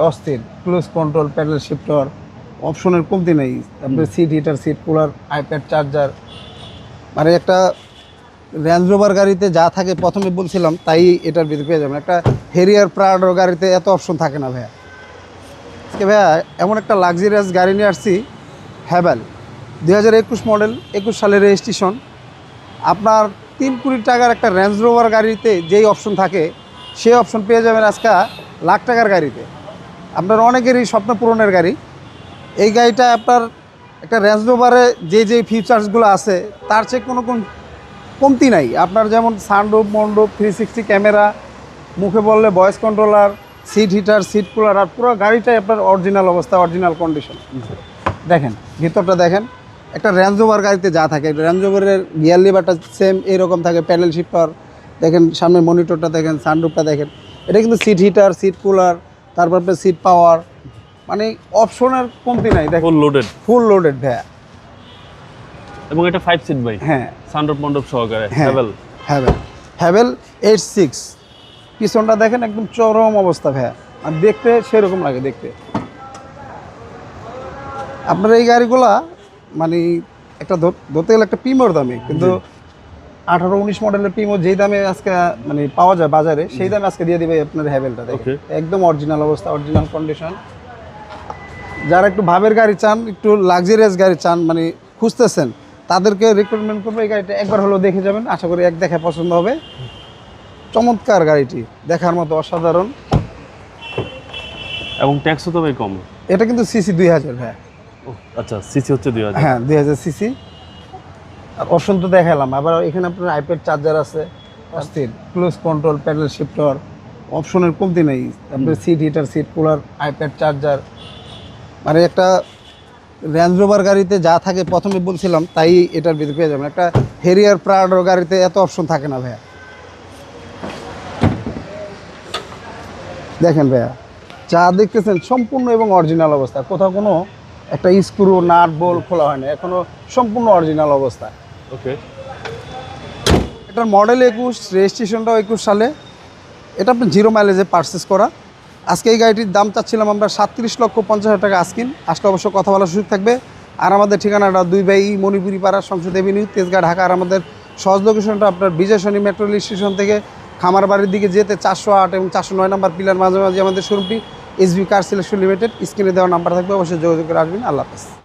অস্থির cruise control, pedal শিফটর, অপশনের কমতি নেই। তারপরে seat heater, seat cooler, iPad charger, মানে একটা রেঞ্জ রোভার গাড়িতে যা থাকে প্রথমে বলছিলাম তাই এটার ভিতরে পেয়ে যাবেন। একটা হেরিয়ার প্রাডো গাড়িতে এত অপশন থাকে না ভাইয়া। আজকে ভাইয়া এমন একটা লাক্সারিয়াস গাড়ি নিয়ে আসছি, হ্যাভেল 2021 মডেল, 21 সালের রেজিস্ট্রেশন। আপনার 3 কোটি টাকার একটা রেঞ্জ রোভার গাড়িতে যেই অপশন থাকে সেই অপশন পেয়ে যাবেন আজকে লাখ টাকার গাড়িতে। আপনার অনেকেরই স্বপ্ন পূরণের গাড়ি এই গাড়িটা। আপনার একটা রেঞ্জ রোভারে যে ফিচার্সগুলো আছে তার চেয়ে কোনো কমতি নাই। আপনার যেমন সানরুফ, মন্ডপ, 360 ক্যামেরা, মুখে বললে voice controller, seat heater, seat cooler, আর পুরো গাড়িটাই আপনার অরিজিনাল অবস্থা, অরিজিনাল কন্ডিশন। দেখেন ভিতরটা দেখেন, একটা রেঞ্জ রোভার গাড়িতে যা থাকে, রেঞ্জ রোভারের গিয়ার লিভারটা সেম এরকম থাকে, প্যাডেল শিফটার দেখেন, সামনে মনিটরটা দেখেন, সানরুফটা দেখেন। এটা কিন্তু সিট হিটার, সিট কুলার, তারপর সিট পাওয়ার, মানে অপশনের কমতি নাই। দেখেন ফুল লোডেড ভাইয়া। এবং এটা 5 সিট ভাই। হ্যাঁ, সানরুফ মন্ডপ সহকারে। হ্যাভেল 86। পিছনটা দেখেন একদম চরম অবস্থা ভাইয়া, আর দেখতে সেরকম লাগে দেখতে। আপনার এই গাড়িগুলা মানে একটা ধরতে গেলে একটা পিমোর দামে, কিন্তু 18-19 মডেলের পিমো যেই দামে আজকে মানে পাওয়া যায় বাজারে, সেই দামে আজকে দিয়ে দিবে আপনার হ্যাভেলটা। দেখেন একদম অরিজিনাল অবস্থা, অরিজিনাল কন্ডিশন। যারা একটু ভাবের গাড়ি চান, একটু লাক্সারিয়াস গাড়ি চান, মানে খুঁজতেছেন, তাদেরকে রিকমেন্ড করবো এই গাড়িটা। একবার হলেও দেখে যাবেন, আশা করি এক দেখায় পছন্দ হবে। চমৎকার গাড়িটি, দেখার মতো, অসাধারণ। এবং ট্যাক্সও তো ভাই কম। এটা কিন্তু সিসি 2000 ভাই। আচ্ছা, সিসি হচ্ছে 2000। হ্যাঁ, 2000 সিসি। আর অপশন তো দেখালাম, আবার এখানে আপনার আইপ্যাড চার্জার আছে, অস্থির ক্রুজ কন্ট্রোল, প্যাডেল শিফটর, অপশনের কমতি নেই। তারপরে seat heater, seat cooler, iPad charger, মানে একটা রেঞ্জ রোভার গাড়িতে যা থাকে প্রথমে বলছিলাম তাই এটার ভিতরে পেয়ে যাবেন। একটা হেরিয়ার প্রাডো গাড়িতে এত অপশন থাকে না ভাইয়া। দেখেন ভাইয়া, যা দেখতেছেন সম্পূর্ণ এবং অরিজিনাল অবস্থা, কোথাও কোনো একটা স্ক্রু, নাট, বোল্ট খোলা হয় না, এখনো সম্পূর্ণ অরিজিনাল অবস্থা। ওকে, এটার মডেল 21, রেজিস্ট্রেশনটাও 21 সালে। এটা আপনার 0 মাইলেজে পারচেস করা। আজকে এই গাড়িটির দাম চাচ্ছিলাম আমরা 37,50,000 টাকা আস্কিন। আসলে অবশ্য কথা বলার সুযোগ থাকবে। আর আমাদের ঠিকানাটা 2 বাই মণিপুরি পাড়া, সংসদ এভিনিউ, তেজগাঁ, ঢাকা। আর আমাদের সহজ লোকেশনটা আপনার বিজয় সরণি মেট্রো রেল স্টেশন থেকে খামারবাড়ির দিকে যেতে 408 এবং 409 নম্বর পিলার মাঝামাঝি আমাদের শোরুমটি, এসবি কার সিলেকশন লিমিটেড। স্ক্রিনে দেওয়া নাম্বার থাকবে, অবশ্যই যোগাযোগ করে আসবেন। আল্লাহ হাফেজ।